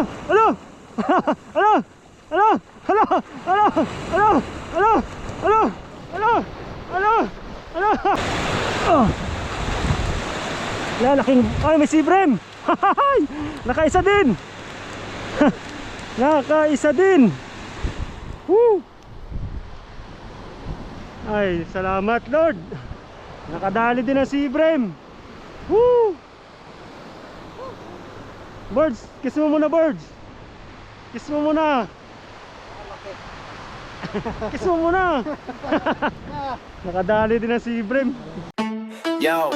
Ano? Ano? Ano? Ano? Ano? Ano? Ano? Ano? Ano? Ano? Ano? Oh. Laking, ay may sibrem. Nakaisa din. Nakaisa din. Woo. Ay, salamat Lord. Nakadali din ang sibrem. Woo. Birds, kiss mo muna birds. Kiss mo muna. Kiss mo muna. Nakadali din ang sibrem. Yo,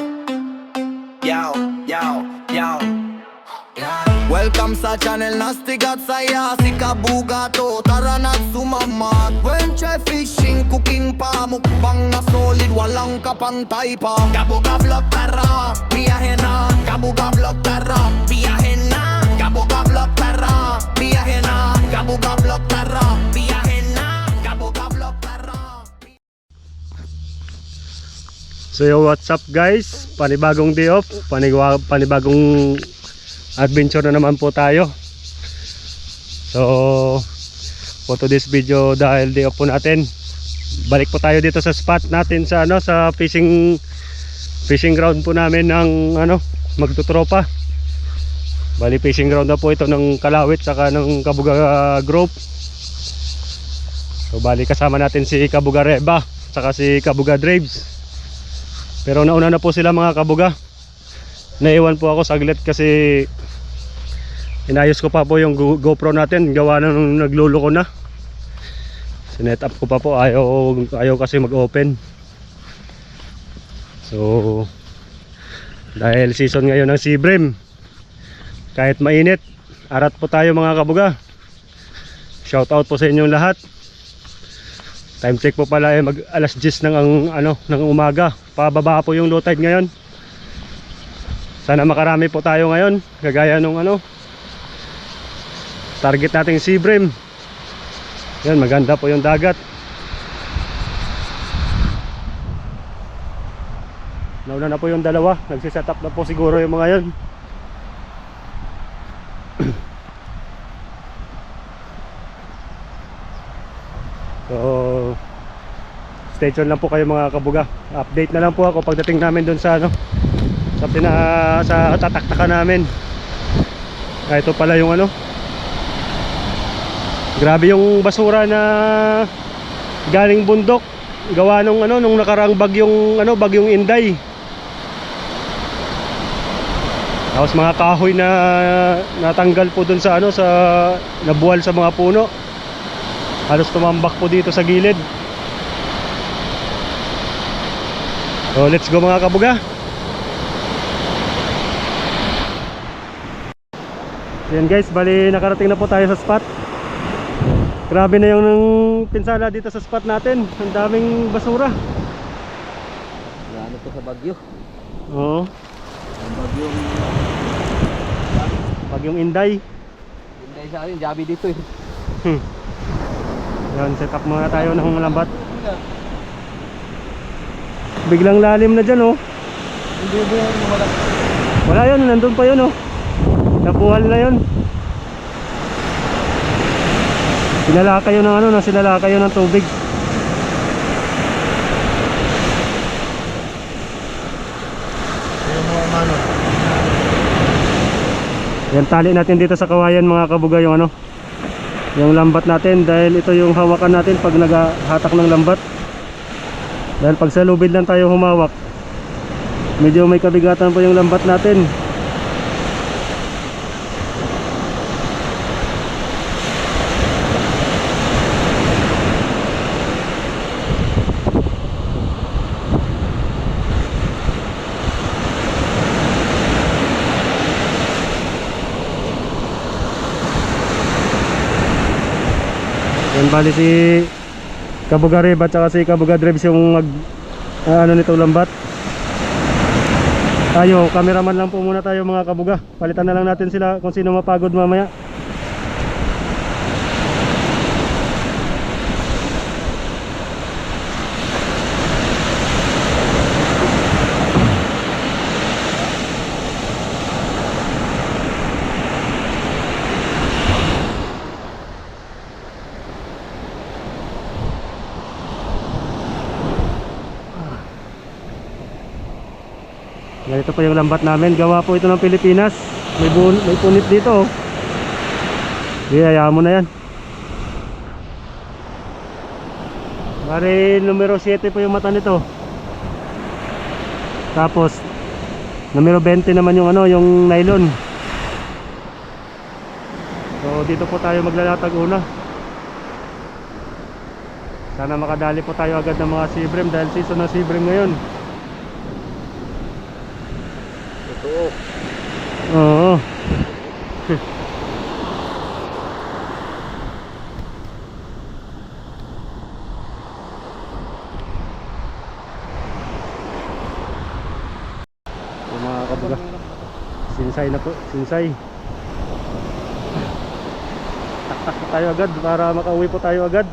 yo, yo, yo. Welcome sa channel Nasty Gat saya si Kabuga to tara na sumamat. When try fishing, cooking pa mukbang na solid walang kapantay pa. Kabuga vlog tara, biyahe na. Kabuga vlog tara, biyahe na. Kabuga vlog tara, biyahe na. Kabuga vlog tara, biyahe na. Kabuga vlog tara. So yo, what's up guys? Panibagong day off, panibagong adventure na naman po tayo. So for today's video, dahil day off po natin, balik po tayo dito sa spot natin sa sa fishing ground po namin ng magtutropa. Bali fishing ground na po ito ng Kalawit saka ng Kabuga Group. So bali kasama natin si Kabuga Reba saka si Kabuga Draves. Pero nauna na po sila mga Kabuga. Naiwan po ako saglit kasi inayos ko pa po yung GoPro natin, gawa na nung nagluloko na. Sinet up ko pa po, ayaw kasi mag-open. So dahil season ngayon ng sibrem, kahit mainit, arat po tayo mga Kabuga. Shout out po sa inyong lahat. Time check po pala mag alas 10 ng umaga. Pababa po yung low tide ngayon. Sana makarami po tayo ngayon, kagaya nung target nating sibrem. Yan, maganda po yung dagat. Nauna na po yung dalawa, nagsiset up na po siguro yung mga yun. So stay tuned lang po kayo mga Kabuga. Update na lang po ako pagdating namin dun sa sa tataktakan namin. Ito pala yung grabe yung basura na galing bundok, gawa nung nung nakaraang bagyong Inday. Tapos mga kahoy na natanggal po dun sa sa nabuwal sa mga puno. Halos tumambak po dito sa gilid. So let's go mga Kabuga. Yan guys, bali nakarating na po tayo sa spot. Grabe na yung pinsala dito sa spot natin. Ang daming basura. Ano to sa Bagyo? Oo. Ang Bagyong Inday. Inday sa akin, Jabi dito eh. Yan, set up muna tayo ng lambat. Biglang lalim na dyan oh. Hindi ba yung malaki? Wala yun, nandun pa yun oh. Nabuhal na yun. Sinalakay yun ng sinalakay yun ng tubig. Yan, tali natin dito sa kawayan mga Kabuga yung yung lambat natin, dahil ito yung hawakan natin pag naghahatak ng lambat. Dahil pag sa lubid lang tayo humawak, medyo may kabigatan po yung lambat natin. Yan, bali si Kabuga Reba at si Kabuga Draves yung nito lambat. Tayo, cameraman lang po muna tayo mga Kabuga. Palitan na lang natin sila kung sino mapagod mamaya. Ganito po yung lambat namin. Gawa po ito ng Pilipinas. May punit dito oh. Hindi, hayaan mo na yan. Bari numero 7 po yung mata nito. Tapos numero 20 naman yung ano, yung nylon. So dito po tayo maglalatag una. Sana makadali po tayo agad ng mga sea bream dahil season ng sea bream ngayon. Totoo. Oo. Yung mga kabuga. Sinsay na po, sinsay. Taktak po tayo agad para makauwi po tayo agad.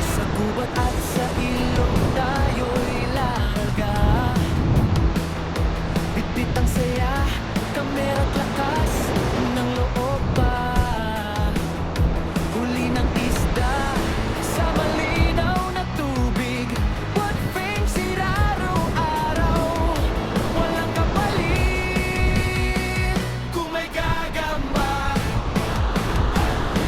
Sa gubat at sa ilog tayo'y larga. Bitbit ang saya, kamera't lakas ng loob pa. Huli ng isda sa malinaw na tubig. What brings it araw-araw, walang kapalit. Kung may gagamba,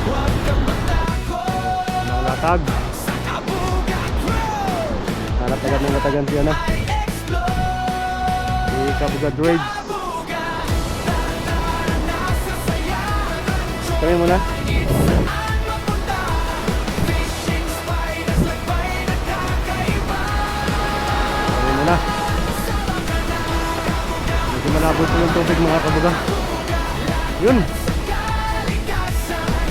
huwag kang matakot. Nakalatag. Sa Kabugat Road Nalatagan ng latagan siya na. ay explode. Si Kabuga Droids. Kabugat, nasa saya. Kami muna. Saan mapunta? Fishing spiders, lagbay na kakaiba. Kami muna. Medyo malabo po yung tubig mga kabuga. Yun. Kalikasan,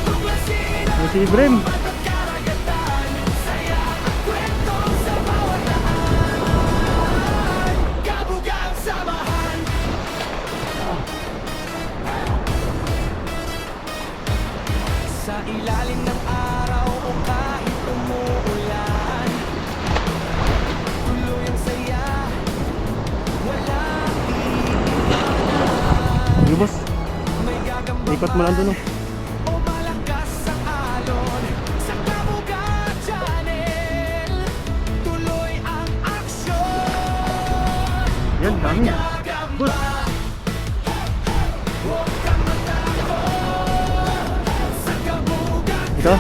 tuklasin ang Yung sea bream. karagatan. Saya at kwento sa bawat daan. Kabugat samahan. Sa ilalim ng araw o kahit umuulan, tuloy ang saya, walang iiwanan. Sige boss. May gagamba Ikot mo lang dun oh. o malakas ang alon. Sa Kabugat Channel, tuloy ang aksyon. Yan, dami. Boss. Huwag kang matakot. Sa Kabugat Ito.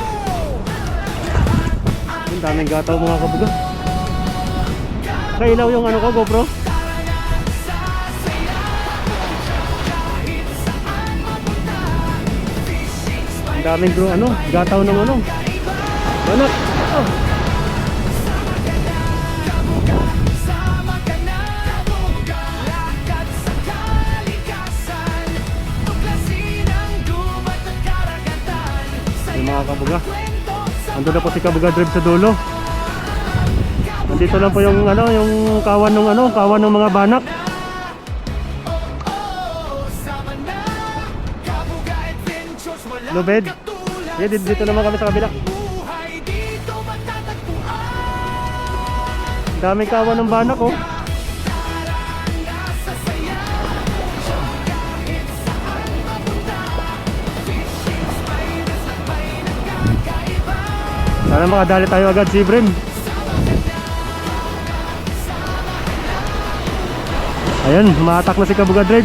Yung daming gataw mga kabuga. Kailaw yung ano ko, GoPro. sa saya, kahit saan mapunta. Fishing Ang daming ano, gataw ng ano. Anak. Oh. sama ka na. Lakad sa kalikasan, tuklasin ang gubat at karagatan. Yung mga kabuga. Kwento sa Ando na po si Kabuga Drive sa dulo. Nandito lang po yung ano, yung kawan ng ano, kawan ng mga banak. sama na. Kabuga Adventures, walang Lubed. katulad. Yeah, dito naman kami sa kabila. Buhay dito matatagpuan. Daming kawan ng banak oh. Nasa saya, kahit saan mapunta. Fishing spiders, lagbay na kakaiba. Sana makadali tayo agad si Brim. Ayan, maatak na si Kabuga Drive.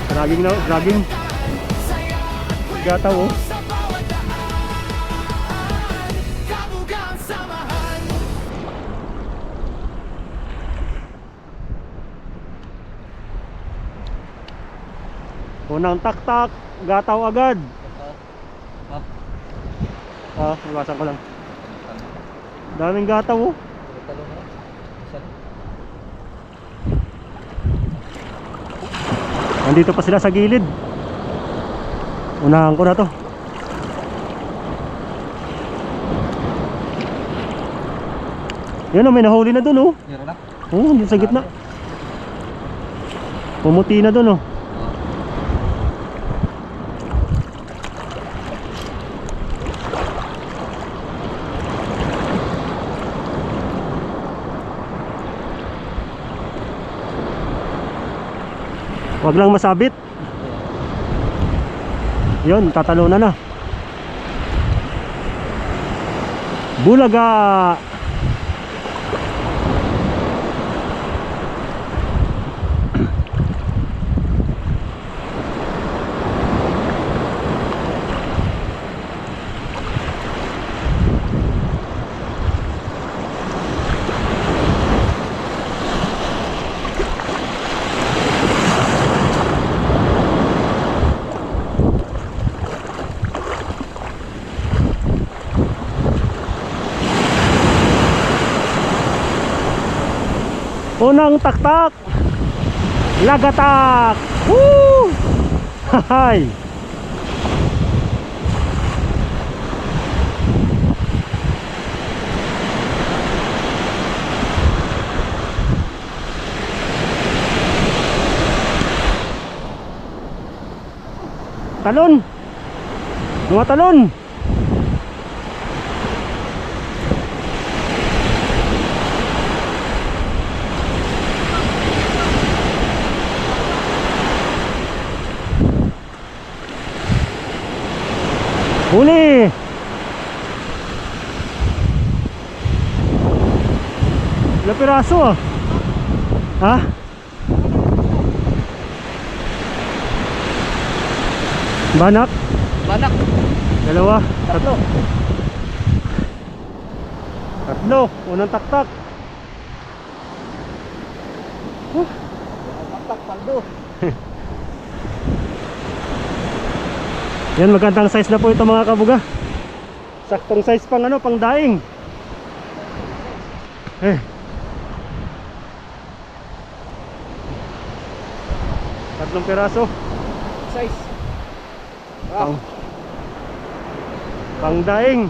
Dragging na, dragging. Gataw oh. Sa bawat daan, kabugang samahan. Unang tak-tak, gataw agad. Up. Ah, iwasan ko lang. Daming gataw oh. Talo na. Isa. Nandito pa sila sa gilid. Unahan ko na to. Yan oh, may nahuli na dun oh. Meron na. Oo, dun sa gitna. Pumuti na dun oh. Wag lang masabit. Yun, tatalunan na. Bulaga. Unang taktak. Lagatak. Woo! Hay. Talon. Mga talon. Huli. Ilang piraso ah? Ha? Banak? Banak. Dalawa? Tatlo. Tatlo. Unang taktak. Taktak, paldo. Yan, magandang size na po ito mga kabuga. Saktong size pang ano, pang daing. Tatlong piraso. Size. Pang, pang daing.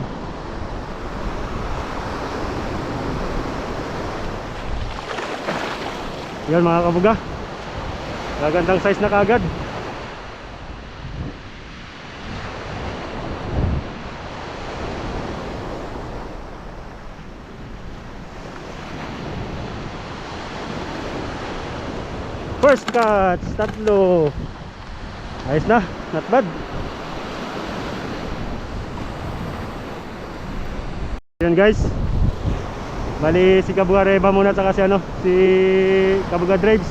Yan mga kabuga. Magandang size na kagad. First catch, tatlo. Ayos na, not bad. Yan guys. Bali si Kabuga Reba muna saka si ano, si Kabuga Drives.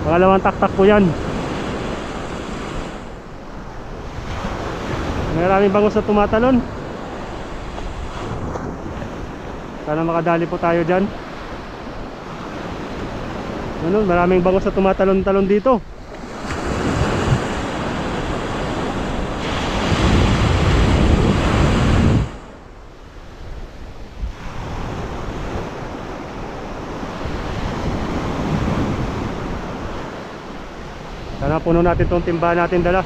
Pangalawang taktak po yan. Maraming bangus na tumatalon. Sana makadali po tayo dyan. Ano, maraming bangus na tumatalon-talon dito. Sana puno natin itong timbahan natin dala.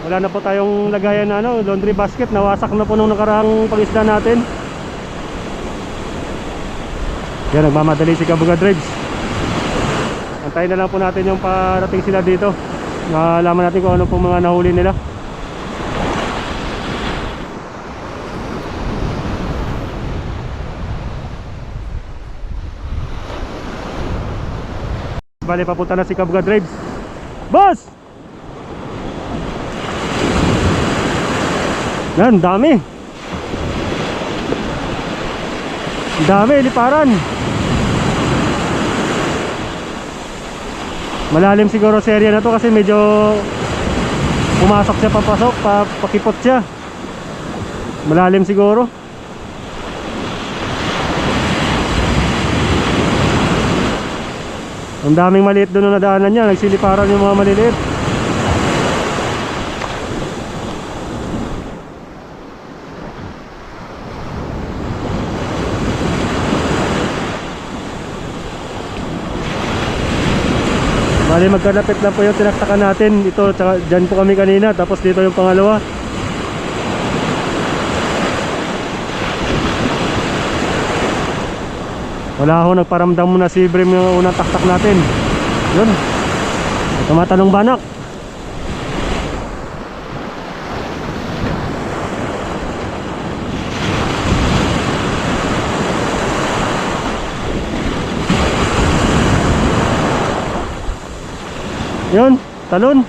Wala na po tayong lagayan na ano, laundry basket. Nawasak na po nung nakaraang pangisda natin. Yan, nagmamadali si Kabuga Drives. Antayin na lang po natin yung parating sila dito. Malaman natin kung ano pong mga nahuli nila. Bali, papunta na si Kabuga Drives. Boss! Yan, dami. Dami, liparan. Malalim siguro sa area na to kasi medyo pumasok siya, papasok, pakipot siya. Malalim siguro. Ang daming maliit doon na nadaanan niya. Nagsiliparan yung mga maliliit. Bali, magkalapit lang po yung tinaktakan natin. Ito, tsaka dyan po kami kanina. Tapos dito yung pangalawa. Wala ho, nagparamdam muna si Brim yung unang taktak natin. Yun, tumatalong banak. Yun, talon.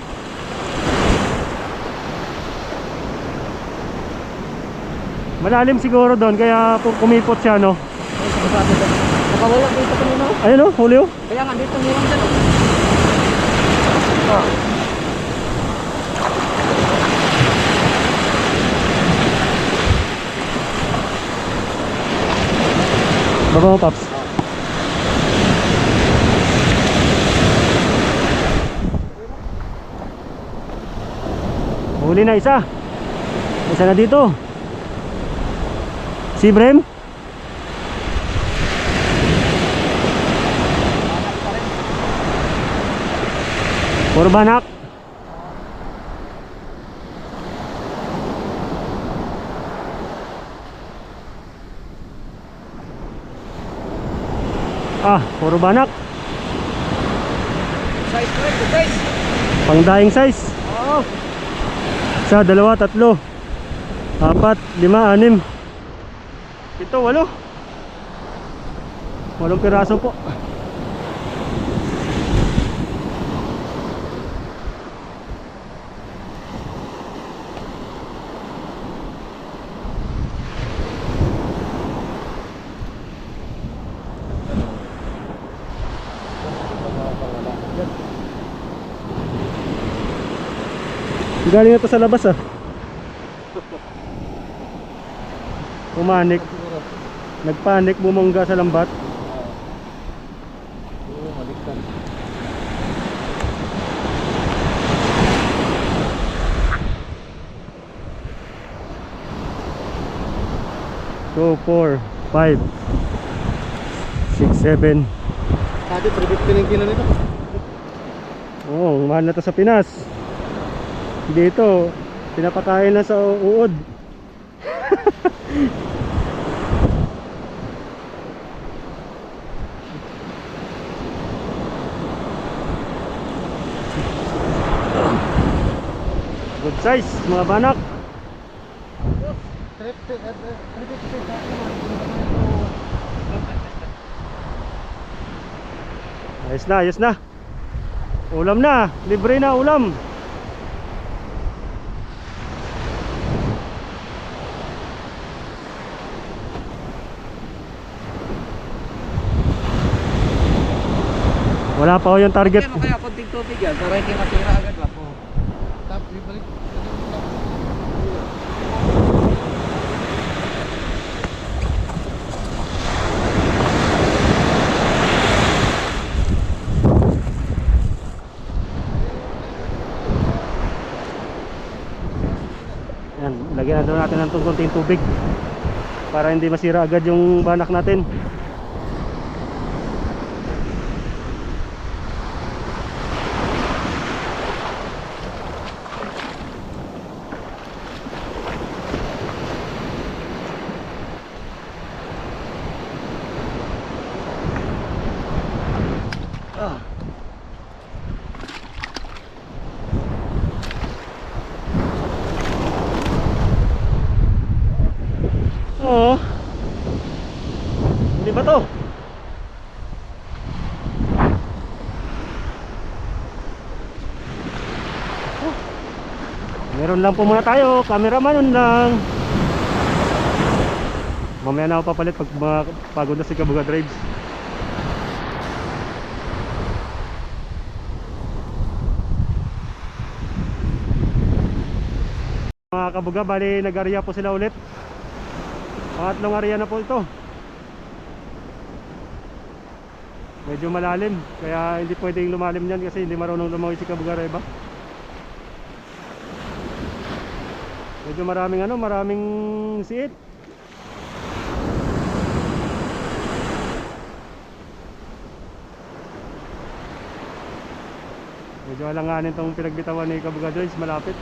Malalim siguro doon kaya kumipot siya, no? Nakawala dito kanina. Ayun, no? Huli, oh. Kaya nga dito meron dyan. Baba mo, Paps. Huli na isa. Isa na dito. Si Brem. Puro banak. Ah, puro banak. Size ko rin, size. Pangdaing size. Oo. Isa, dalawa, tatlo, apat, lima, anim, ito, 8. 8 piraso po. Galing na to sa labas, ah. Pumanik. Nagpanik, bumangga sa lambat. Oo, maligtan. So, 4, 5, 6, 7. Tadi, 350 kilo nito. Oo, mahal na to sa Pinas. Dito, pinapakain na sa uod. Good size, mga banak. Ayos na, ayos na. Ulam na, libre na ulam. Wala pa ko yung target. Ano kaya konting tubig yan para hindi masira agad ba? Oo. Tapos ibalik. Yan, lagyan na daw natin ng konting tubig para hindi masira agad yung banak natin. Oo. Hindi ba to? Meron lang po muna tayo, cameraman lang. Mamaya na ako papalit pag pagod na si Kabuga Drives. Mga Kabuga, bali nag-area po sila ulit. Pangatlong area na po ito. Medyo malalim, kaya hindi pwedeng lumalim yan kasi hindi marunong lumangoy si Kabuga Reba. Medyo maraming siit. Medyo alanganin tong pinagbitawan ni Kabuga Drives, malapit.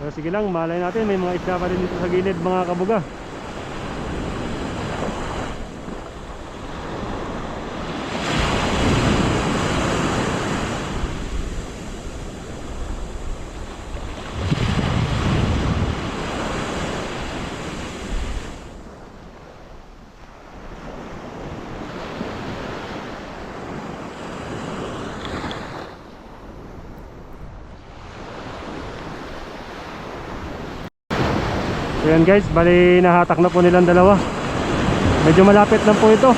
Pero sige lang, malay natin may mga isda pa rin dito sa gilid, mga Kabuga. So yan guys, bali nahatak na po nilang dalawa. Medyo malapit lang po ito.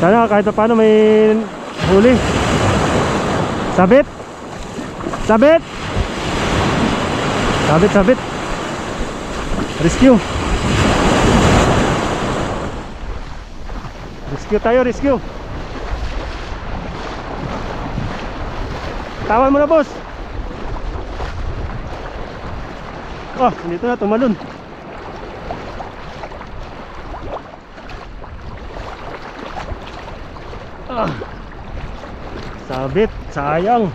Sana kahit paano may huli. Sabit! Sabit! Sabit, sabit! Rescue! Rescue tayo, rescue! Tawan mo na, boss! Oh, dito na, tumalon. Ah, sabit, sayang.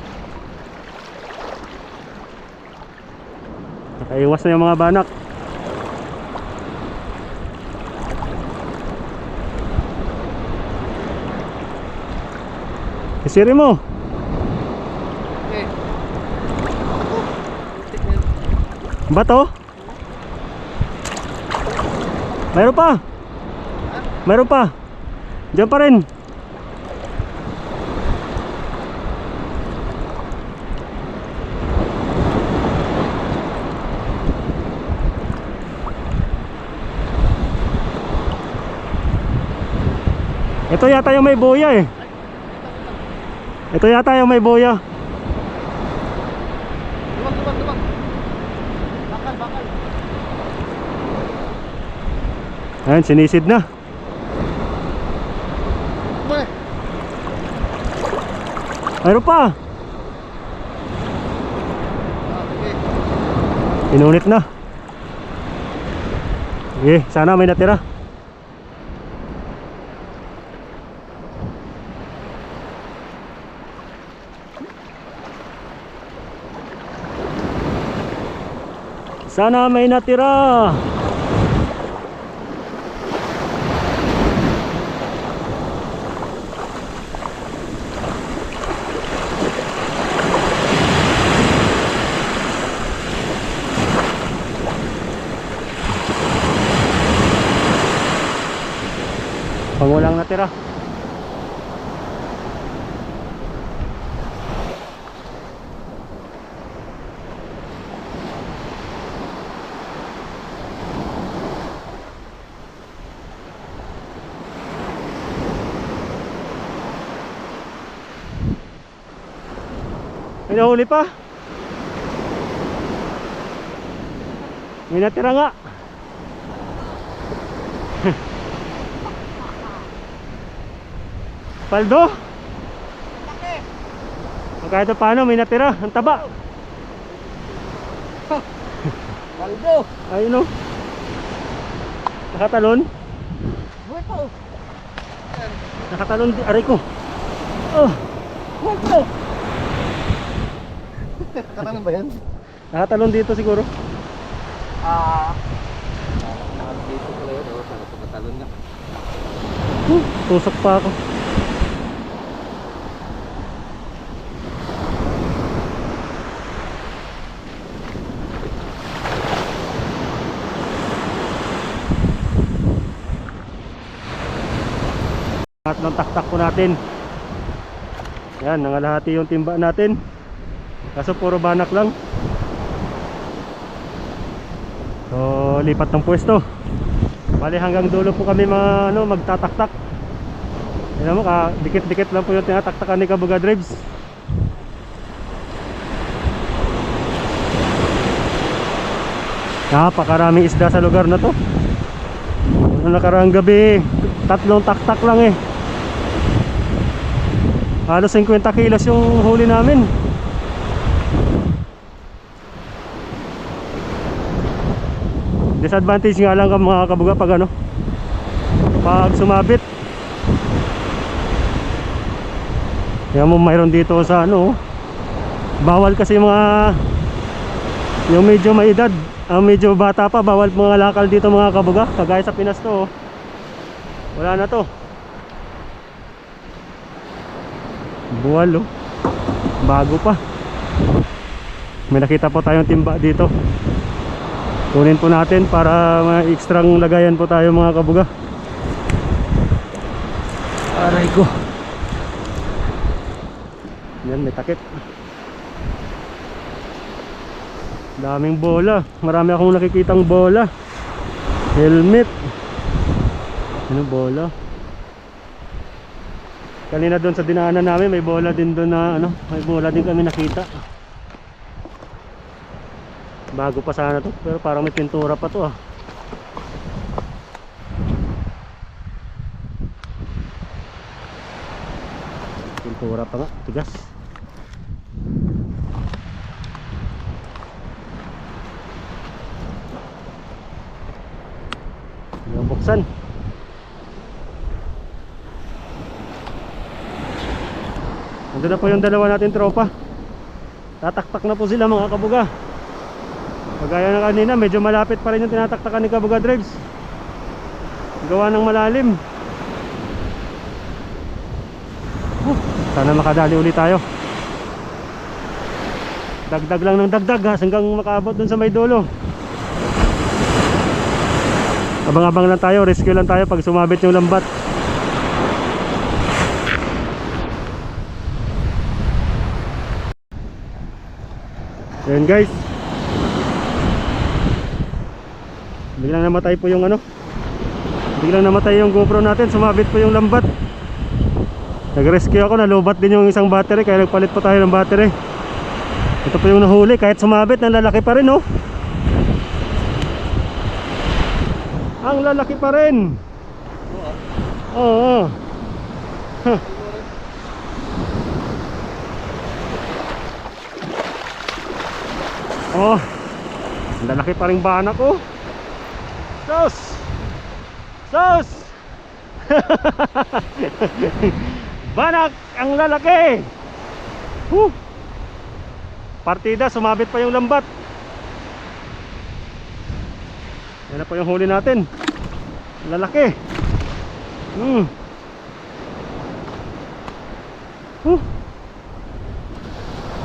Nakaiwas na yung mga banak. Isiri mo. Okay. Bato? Mayroon pa. Mayroon pa. Diyan pa rin. Ito yata yung may boya eh. Ito yata yung may boya. Luwag, luwag, luwag. Bakal, bakal. Ayan, sinisid na. Uy! Mayroon pa. Okay. Inunit na. Okay, sana may natira. Sana may natira. Pag walang natira. May nahuli pa. May natira nga. Paldo. Kahit paano may natira. Ang taba. Paldo! Ayun o. Nakatalon. Buto! Nakatalon. Aray ko. Oh. Buto! Katanan ba yan? Nakatalon dito siguro. Dito pala yun. Sana tumatalon nga. Tusok pa ako. Tatlong taktak po natin. Yan, nangalahati yung timba natin. Kaso puro banak lang. So, lipat ng pwesto. Bali hanggang dulo po kami magtataktak. Tignan mo, dikit-dikit lang po yung tinataktakan ni Kabuga Drives. Napakaraming isda sa lugar na to. Noong nakaraang gabi, tatlong taktak lang eh. Halos 50 kilos yung huli namin. Disadvantage nga lang mga kabuga pag pag sumabit. Kaya mo mayroon dito sa bawal kasi yung medyo may edad, medyo bata pa, bawal mga lakal dito mga kabuga. Kagaya sa Pinas to, wala na to. Buwal bago pa. May nakita po tayong timba dito. Kunin po natin para may ekstrang lagayan po tayo mga kabuga. Aray ko. Yan, may takip. Daming bola. Marami akong nakikitang bola. Helmet. Ano bola? Kanina doon sa dinaanan namin may bola din doon na ano, may bola din kami nakita. Bago pa sana to, pero parang may pintura pa to ah. Pintura pa nga, tigas. Yung buksan. Nandun na po yung dalawa natin tropa. Tataktak na po sila mga kabuga. Kagaya na kanina, medyo malapit pa rin yung tinataktakan ni Kabuga Drives. Gawa ng malalim. Sana makadali ulit tayo. Dagdag lang ng dagdag ha, hanggang makaabot dun sa may dulo. Abang-abang lang tayo, rescue lang tayo pag sumabit yung lambat. Ayan guys, biglang namatay po yung ano, biglang namatay yung GoPro natin, sumabit po yung lambat. Nag-rescue ako, nalubat din yung isang battery, kaya nagpalit pa tayo ng battery. Ito po yung nahuli, kahit sumabit, nalalaki pa rin oh. Ang lalaki pa rin. Oo. Huh. Oh, ang lalaki pa rin banak oh. Sus! Sus! Banak ang lalaki. Partida, sumabit pa yung lambat. Yan na po yung huli natin. Lalaki.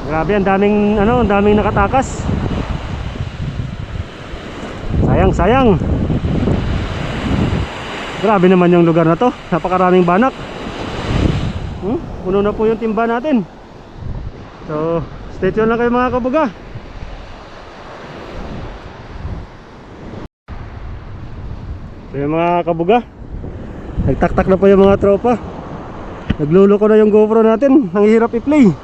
Grabe, ang daming ano, ang daming nakatakas. Sayang, sayang. Grabe naman yung lugar na to. Napakaraming banak. Puno na po yung timba natin. So, stay tuned lang kayo mga kabuga. So yung mga kabuga, nagtaktak na po yung mga tropa. Nagluloko na yung GoPro natin. Ang hirap i-play.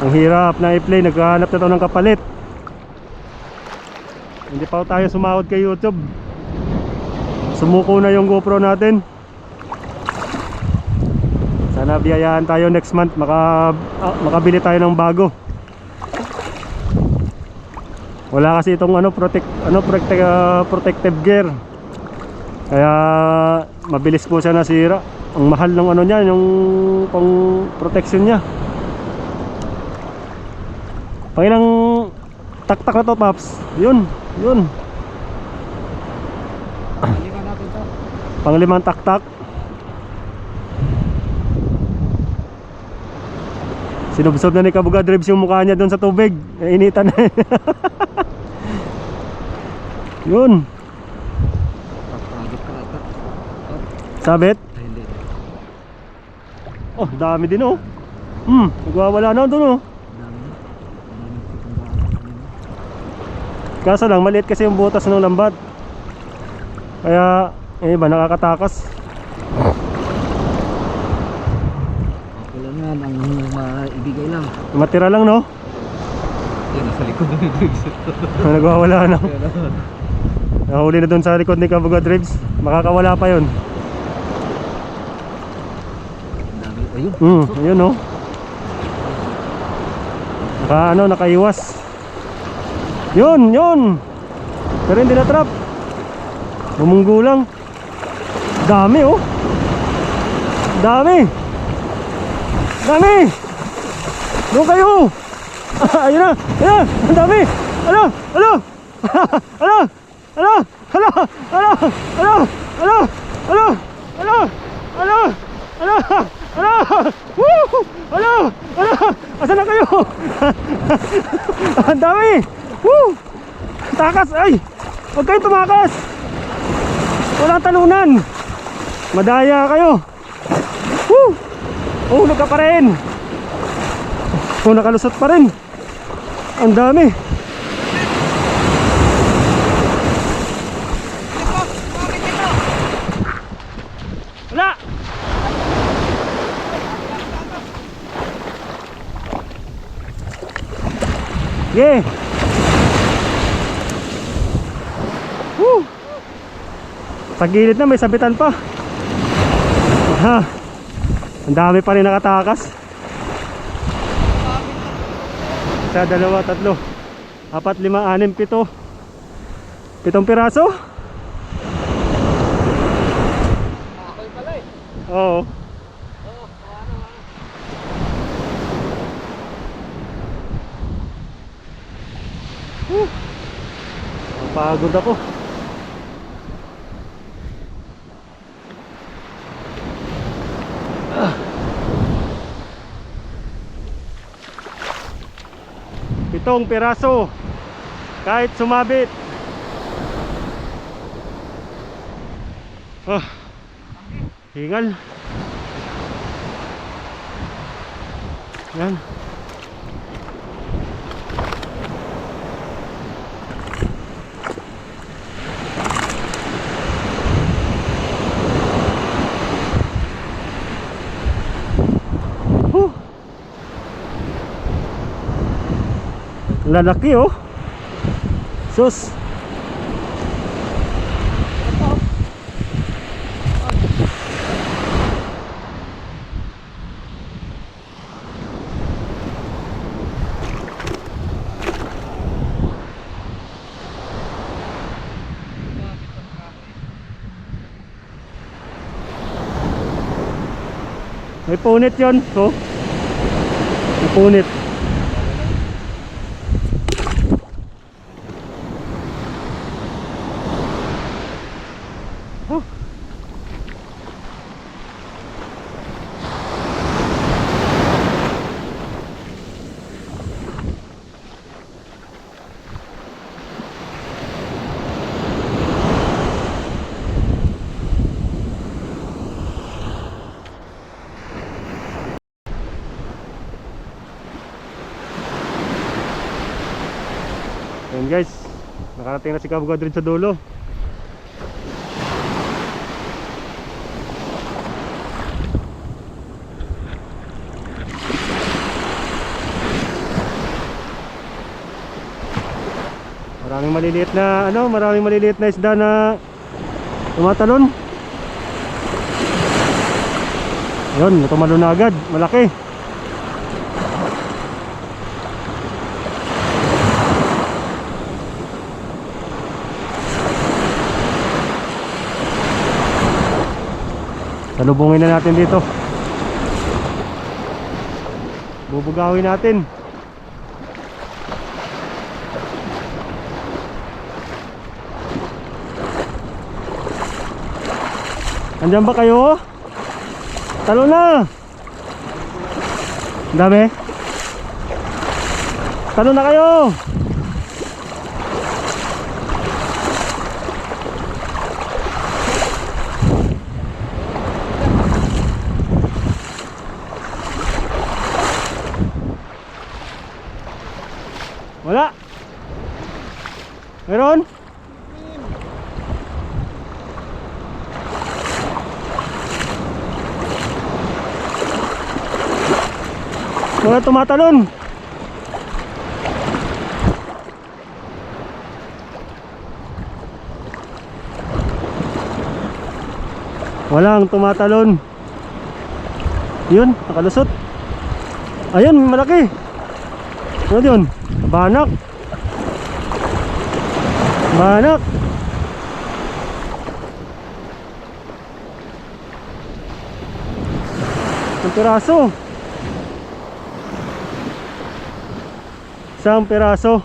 Ang hirap na i-play. Naghahanap na ito ng kapalit. Hindi pa tayo sumahod kay YouTube. Sumuko na yung GoPro natin. Sana biyayaan tayo next month. Makabili tayo ng bago. Wala kasi itong ano, protective gear. Kaya mabilis po siya nasira. Ang mahal ng ano niya, yung pang protection niya. Pangilang taktak na to, Paps? Yun. Lima natin to. Panglimang taktak. Sinubsob na ni Kabuga Drives yung mukha niya doon sa tubig. Nainitan na. Yun. Pagpagit ka ata. Sabit? Ay, hindi. Oh, dami din oh. Nagwawala na doon oh. Dami. Kaso lang, maliit kasi yung butas ng lambat. Kaya, iba nakakatakas. Okay lang yan, ang maibigay lang. Matira lang no. Yan, nasa likod ng Drives. Nagwawala na. Nahuli na doon sa likod ni Kabuga Drives. Makakawala pa yun. Dami. Ayun. Ayun no. Nakaiwas. Yun. Pero hindi na trap. Bumunggo lang. Dami oh. Dami. Doon kayo. Ayun na. Ang dami. Alo. Asan na kayo? Ang dami. Takas ay. Huwag kayong tumakas. Walang talunan. Madaya kayo. Hulog ka pa rin. Nakalusot pa rin. Ang dami. Yeah. Woo. Sa gilid na may sabitan pa. Ha. Ang dami pa rin nakatakas. Isa, dalawa, tatlo, apat, lima, anim, pito. 7 piraso. Ako'y pala eh. Oo. Napagod ako. Pitong piraso kahit sumabit. Hingal. Yan. Lalaki oh. Sus. May punit yun. Oh. May punit. Oh. Ayan guys, nakarating na si Kabugad rin sa dulo. Maraming maliliit na maraming maliliit na isda na tumatalon. Yun, tumalon na agad, malaki. Salubungin na natin dito. Bubugawin natin. Andiyan ba kayo? Talo na. Ang dami. Talo na kayo. Wala. Meron? Wala tumatalon. Walang tumatalon. Yun, nakalusot. Ayun, malaki. Ano yun? Banak. Banak. Isang piraso. Isang piraso.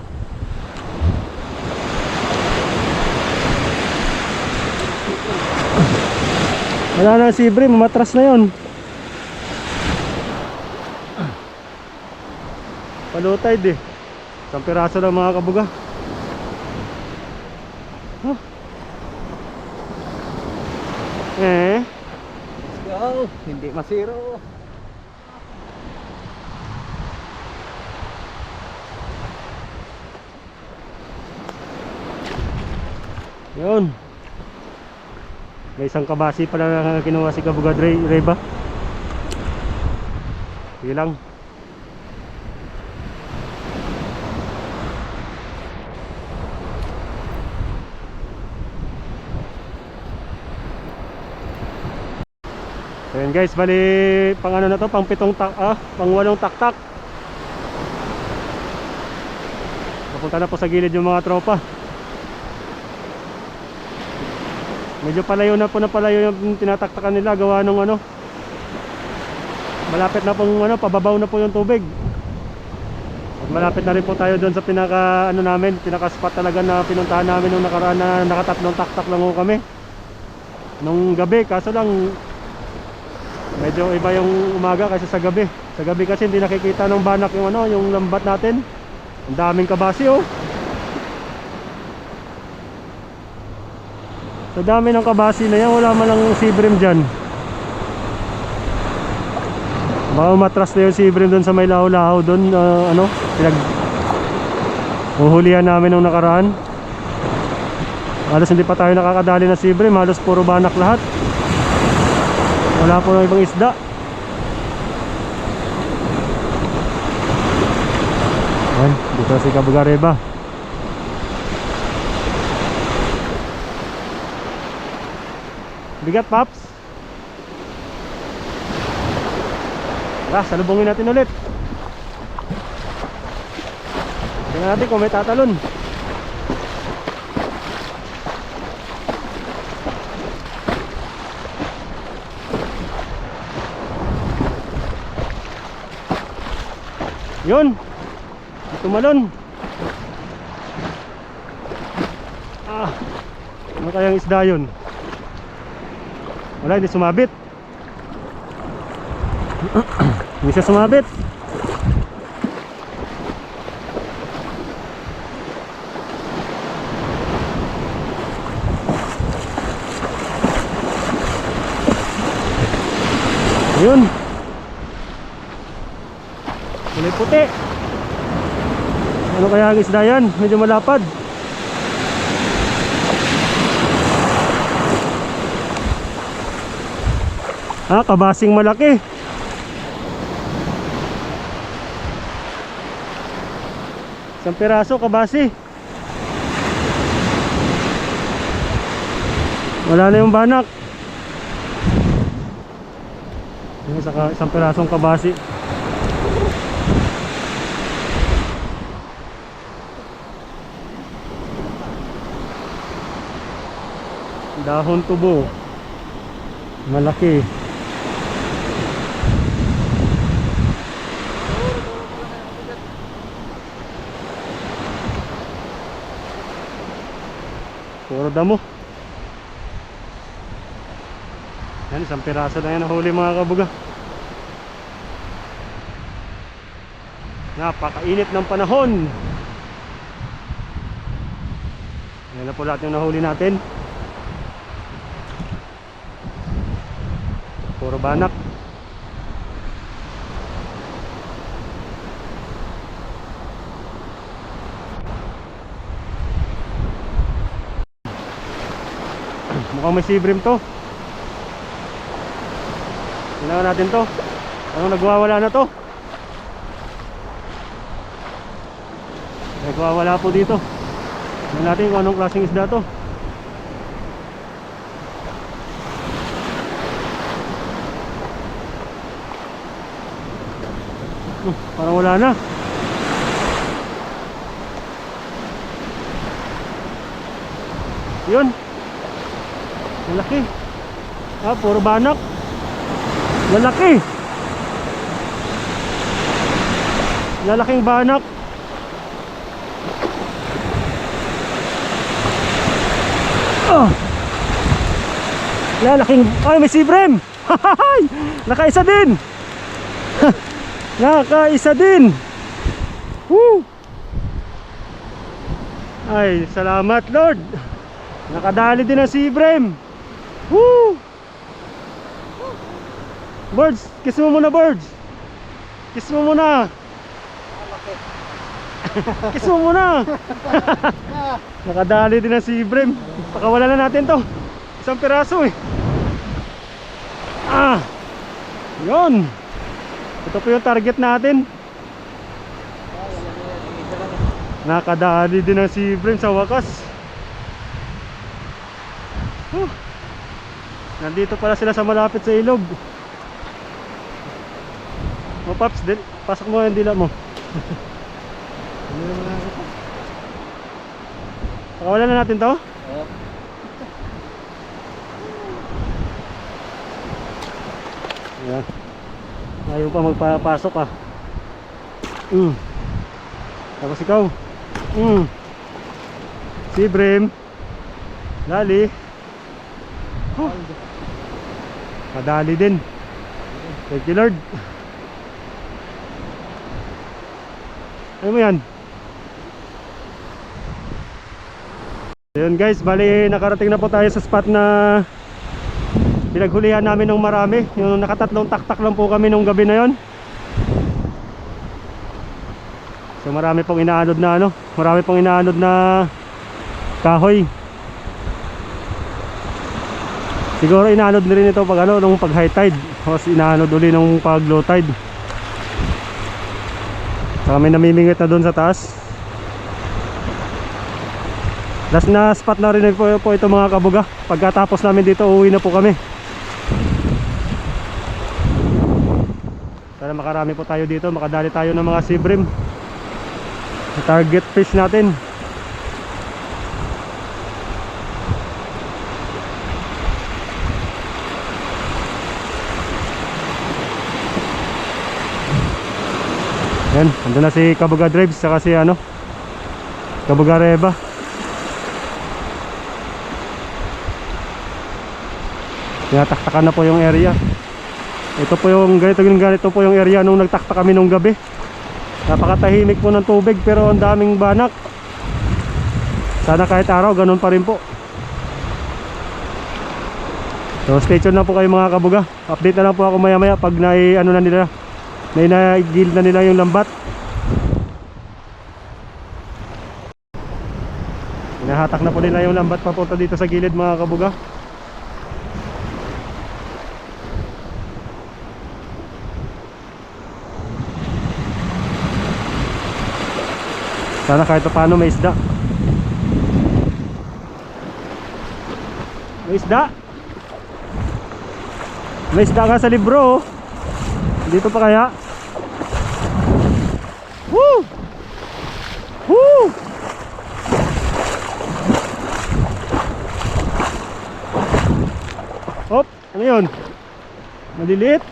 Wala na si Ibre, mamatras na yun. Palutay di. Isang piraso lang mga kabuga. Huh. Let's go. Hindi masiro. Yun. May isang kabasi pala na kinuha si Kabugad Reba. Sige lang. So yun guys, bali pang ano na to, pang 7 pang 8 taktak. Napunta na po sa gilid yung mga tropa. Medyo palayo na po, na palayo yung tinataktakan nila, gawa nung ano, malapit na pong ano, pababaw na po yung tubig. At malapit na rin po tayo doon sa pinaka ano namin, pinaka spot talaga na pinuntahan namin nung nakaraan, na nakatatlong taktak lang ho kami nung gabi. Kaso lang medyo iba yung umaga kasi sa gabi. Sa gabi kasi hindi nakikita ng banak yung ano, yung lambat natin. Ang daming kabasi oh. Sa dami ng kabasi na yan, wala man lang sea bream dyan. Baka matras na yung sea bream doon sa may laho-laho doon, ano, uhulihan namin nung nakaraan. Halos hindi pa tayo nakakadali na sea bream, halos puro banak lahat. Wala po ng ibang isda. Ayan, dito si Kabugareba. Bigat, Paps. Tara, salubungin natin ulit. Tingnan natin kung may tatalon. Yun, tumalon. Ano kayang isda yun? Wala, hindi sumabit. Hindi siya sumabit. Yun, kulay puti. Ano kaya ang isda yan? Medyo malapad. Kabasing malaki. Isang piraso kabasi. Wala na yung banak. Isang pirasong kabasi. Dahon tubo. Malaki. Puro damo. Yan, isang piraso na yan nahuli mga kabuga. Napakainit ng panahon. Yan na po lahat yung nahuli natin. Puro banak. Mukhang may sea bream to. Tingnan natin to. Ano nagwawala na to? Nagwawala po dito. Tingnan natin kung anong klaseng isda to. Parang wala na. Yun. Malaki. Puro banak. Malaki. Lalaking banak. Lalaking. Ay, may sea bream. Nakaisa din. Nakaisa din. Woo. Ay, salamat Lord. Nakadali din ang sea bream. Woo. Birds, kiss mo muna birds. Kiss mo muna. Kiss mo muna. Nakadali din ang sea bream. Pakawalan na natin to. Isang piraso eh. Yun. Ito po yung target natin. Nakadali din ang sea bream sa wakas. Nandito pala sila sa malapit sa ilog. O Paps, pasok mo yung dila mo. Hindi naman ako pa. Pakawalan na natin to. Oo. Ayan. Ayaw pa magpapasok ah. Tapos ikaw. Si Brim. Lali. Oh. Madali din. Thank you Lord. Ano mo yan? Ayun guys, bali nakarating na po tayo sa spot na pinaghulihan namin ng marami. Yung nakatatlong taktak lang po kami nung gabi na yon. So marami pong inaanod na ano, marami pong inaanod na kahoy. Siguro inaanod na rin ito pag ano, nung pag high tide. Tapos inaanod uli nung pag low tide. Saka may namimingwit na doon sa taas. Last na spot na rin po ito mga kabuga. Pagkatapos namin dito, uuwi na po kami. Sana makarami po tayo dito, makadali tayo ng mga sea bream. Target fish natin. Yan, andun na si Kabuga Drives saka si ano, Kabuga Reba. Tinataktakan na po yung area. Ito po yung ganito po yung area nung nagtaktak kami nung gabi. Napakatahimik po ng tubig pero ang daming banak. Sana kahit araw ganun pa rin po. So stay tuned na po kayo mga kabuga. Update na lang po ako maya maya pag ano na nila, naigil na nila yung lambat. Hinahatak na po nila yung lambat papunta dito sa gilid mga kabuga. Sana kahit paano may isda. May isda. May isda nga sa libro oh. Dito pa kaya? Woo! Woo! Hop, ano yun? Maliliit.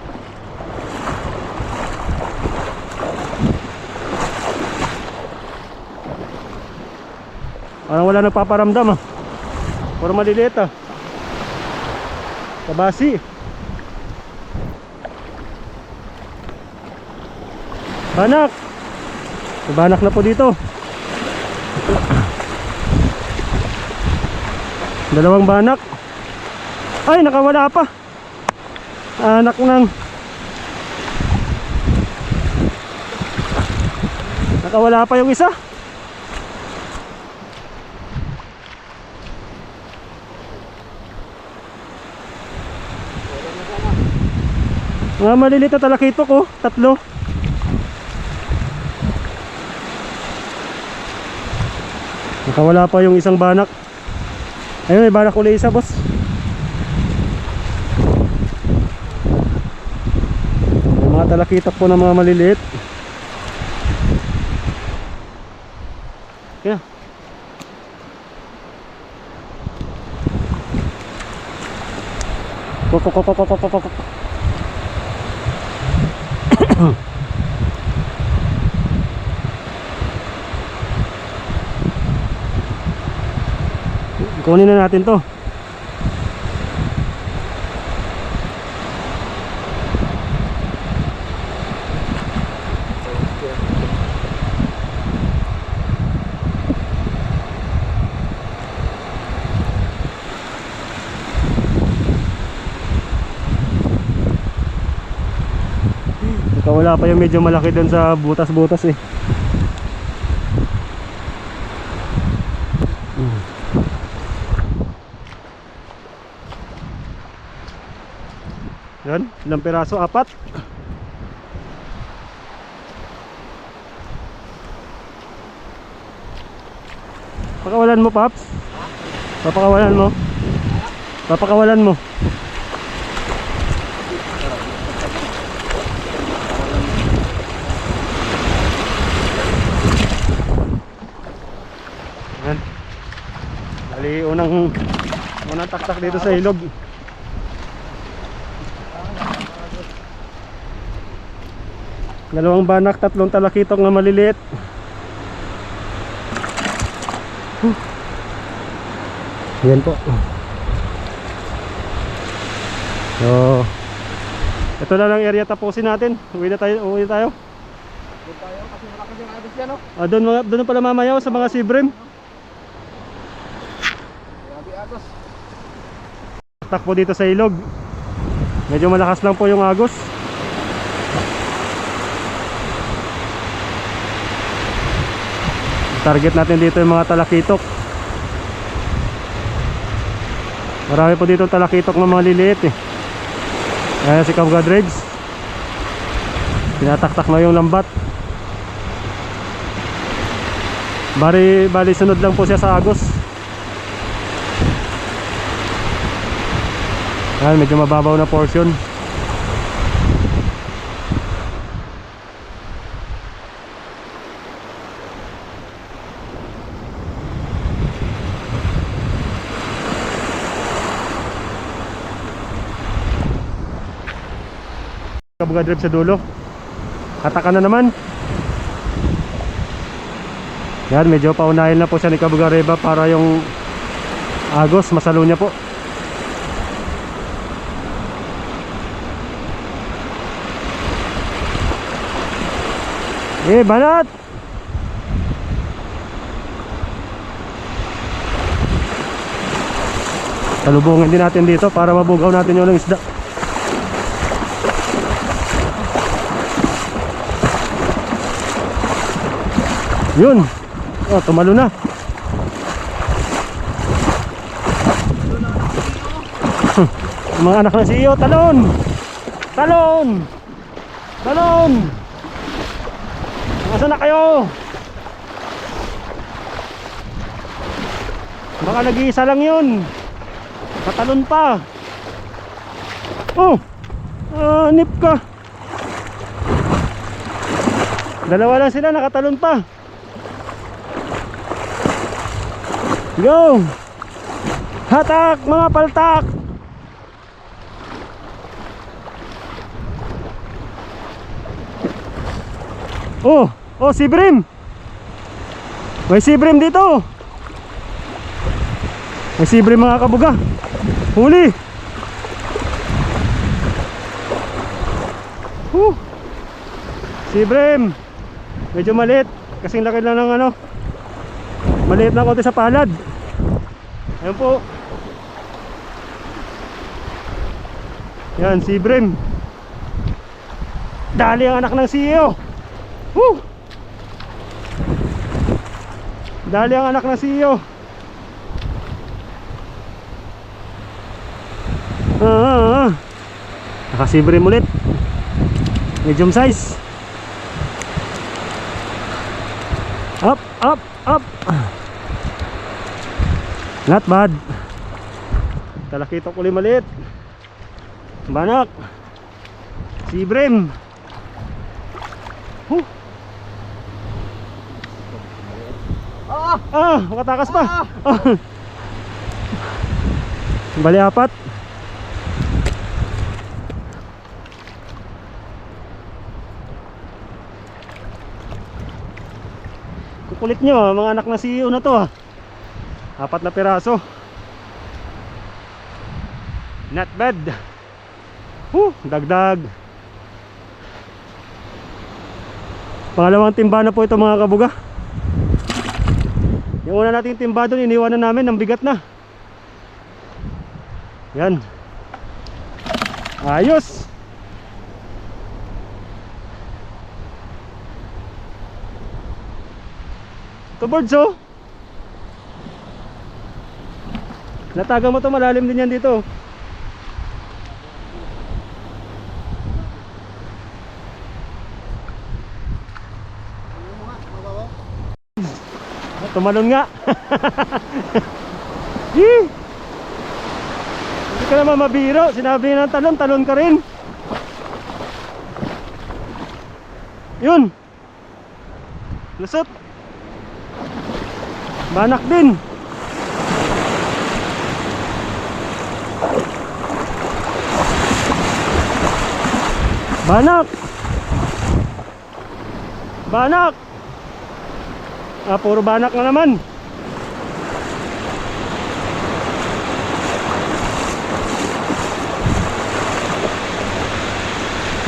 Parang wala nagpaparamdam ah. Parang maliliit ah. Kabasi. Banak. Banak na po dito. Dalawang banak. Ay, nakawala pa. Anak ng nakawala pa yung isa. Mga maliliit na talakitok oh, tatlo. Nakawala pa yung isang banak. Ayun, may banak uli isa boss. May mga talakitok po ng mga maliliit. Kaya kok. Kunin na natin to. Wala pa yung medyo malaki doon sa butas-butas eh. Yan, ilang piraso? 4. Papakawalan mo, Paps? Papakawalan mo? Papakawalan mo? unang taktak dito sa ilog. Dalawang banak, 3 talakitok na maliliit. Yan po. So, ito na lang area, tapusin natin. Uwi tayo. Doon tayo kasi malakas yung agos yan, oh. Doon pala mamayaw sa mga sibrim. Grabe agos. Takpo dito sa ilog. Medyo malakas lang po yung agos. Target natin dito yung mga talakitok. Marami po dito talakitok na maliliit eh. Ayan si Kabugad Reds. Tinataktak na yung lambat. Bali sunod lang po siya sa agos. Ayan, medyo mababaw na portion. Kabugad Reds sa dulo. Katakan na naman. Yan, medyo paunahin na po siya ni Kabugad Reba para yung agos masalo niya po. Banat! Salubungin din natin dito para mabugaw natin yung isda. Yun. Oh, tumalo na. Mga anak ng CEO, talon. Talon. Talon. Nasaan na kayo? Baka nag-iisa lang yun. Katalon pa. Oh, nip ka. Dalawa lang sila, nakatalon pa. Go! Hatak mga paltak! Oh, sibrim! May sibrim dito! May sibrim mga kabuga! Huli! Sibrim! Medyo maliit, kasing laki lang ng ano, maliit na konti sa palad. Ayan po. Yan, sibrim. Dali ang anak ng CEO. Dali ang anak ng CEO. Nakasibrim ulit. Medium size. Up, up, up. Not bad. Talakitok uli maliit. Banak. Sibrim. Makatakas pa. Bali 4. Kukulit nyo mga anak na CEO na to 4 na piraso. Not bad. Dagdag. Pangalawang timba na po ito mga kabuga. Yung una nating timba doon, iniwanan namin, ang bigat na. Yan. Ayos. Ito birds oh. Nataga mo to, malalim din yan dito. Tumalon nga. Hindi ka naman mabiro. Sinabi ng talon, talon ka rin. Yun. Lusot. Banak din. Banak! Banak! Puro banak na naman.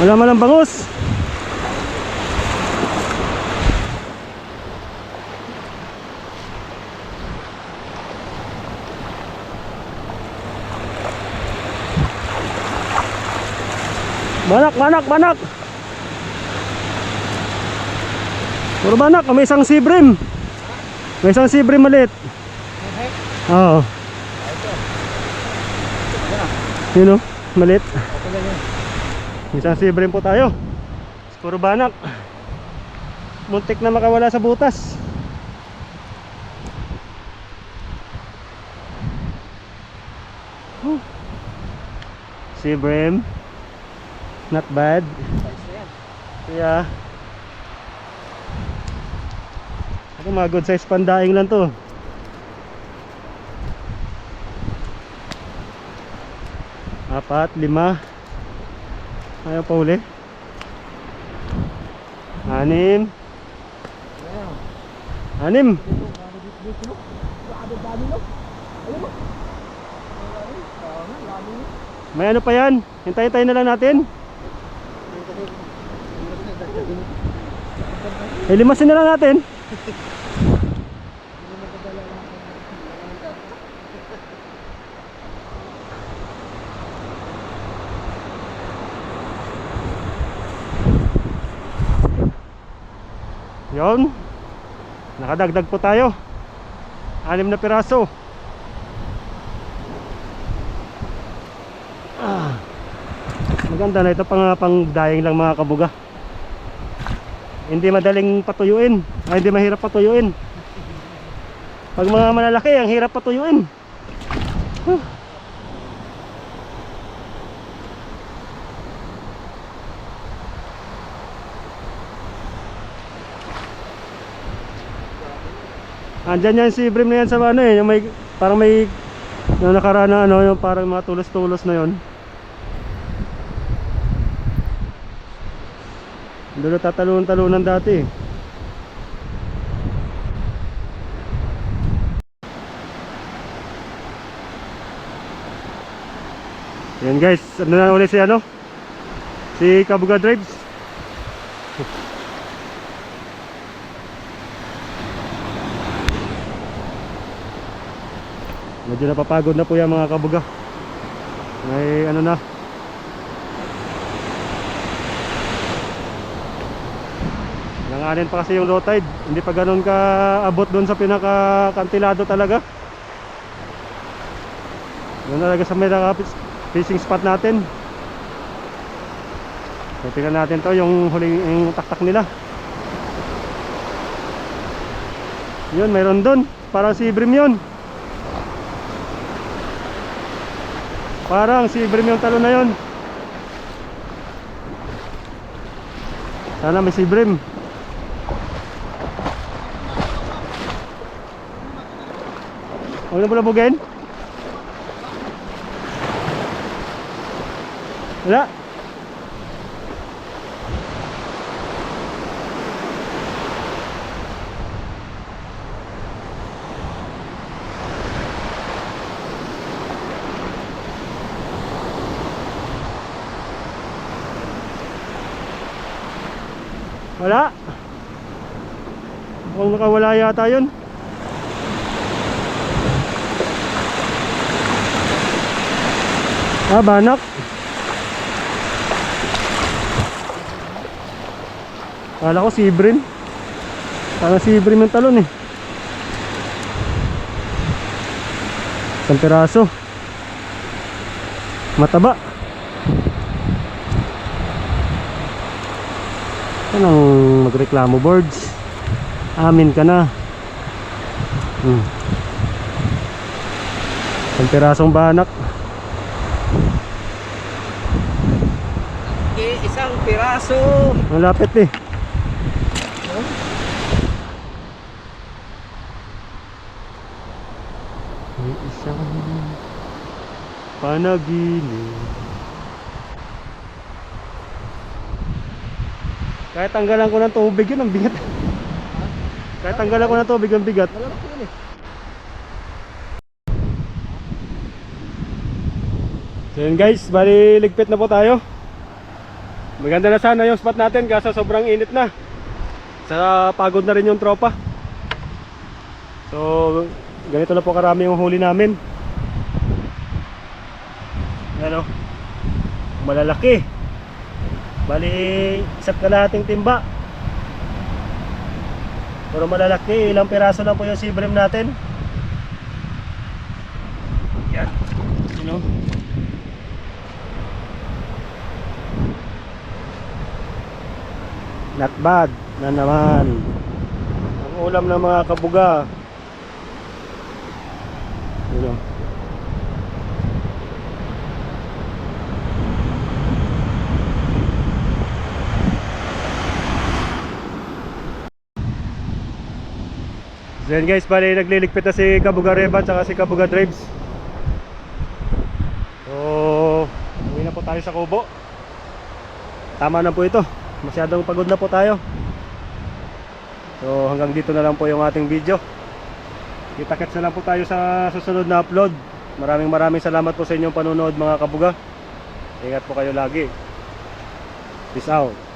Wala man ang bangus. Banak, banak, banak. Puro banak. May isang sibrim. May isang sibrim maliit. Oo. Yun o, maliit. Isang sibrim po tayo. Puro banak. Muntik na makawala sa butas. Sibrim. Not bad. Yeah. Ako mga good size pandaing lang to. Apat, lima. Ayaw pa uli. 6. 6. May ano pa yan? Hintay-hintay na lang natin. Limasin na lang natin. Yon. Nakadagdag po tayo. 6 na piraso. Maganda na ito, pang dayang lang mga kabuga. Hindi madaling patuyuin. Hindi mahirap patuyuin. Pag mga malalaki, ang hirap patuyuin. Andyan yan si Brim na yan sa ano eh, yung may, parang may nakaraan na ano, yung parang mga tulos-tulos na yon. Doon tatalon-talonan dati. Yan guys, ano na ulit si ano? Si Kabuga Drives. Medyo napapagod na po yan mga kabuga. May ano na. Nanganin pa kasi yung low tide. Hindi pa ganun ka abot doon sa pinaka-kantilado talaga. Doon talaga sa may fishing spot natin. So tingnan natin to, yung huling yung taktak nila. Yun, mayroon doon. Parang si Brim yun. Parang si Brim yung talo na yun. Sana may si Brim. Huwag na po labugin. Wala. Wala. Mukhang nakawala yata yun. Banak. Kala ko si Brim. Parang si Brim yung talon eh. Isang piraso. Mataba. Anong magreklamo boards? Amin ka na. Isang pirasong banak. Isang piraso. Malapit eh. May isang panaginip. Kahit tanggalan ko ng tubig yun, ang bigat. Kahit tanggalan ko ng tubig, ang bigat. Malalaki yun eh. So yun guys, bali ligpit na po tayo. Maganda na sana yung spot natin kasi sobrang init na. Sa pagod na rin yung tropa. So ganito na po karami yung huli namin. Ano? Malalaki. Bali isang kalahating timba. Pero malalaki, ilang piraso lang po yung sea bream natin. Yan. You know? Not bad na naman. Ang ulam ng mga kabuga. You know. So yan guys, bali nagliligpit na si Kabuga Reba at si Kabuga Drives. So uwi na po tayo sa kubo. Tama na po ito. Masyadong pagod na po tayo. So hanggang dito na lang po yung ating video. Kita-kits na lang po tayo sa susunod na upload. Maraming salamat po sa inyong panonood mga kabuga. Ingat po kayo lagi. Peace out.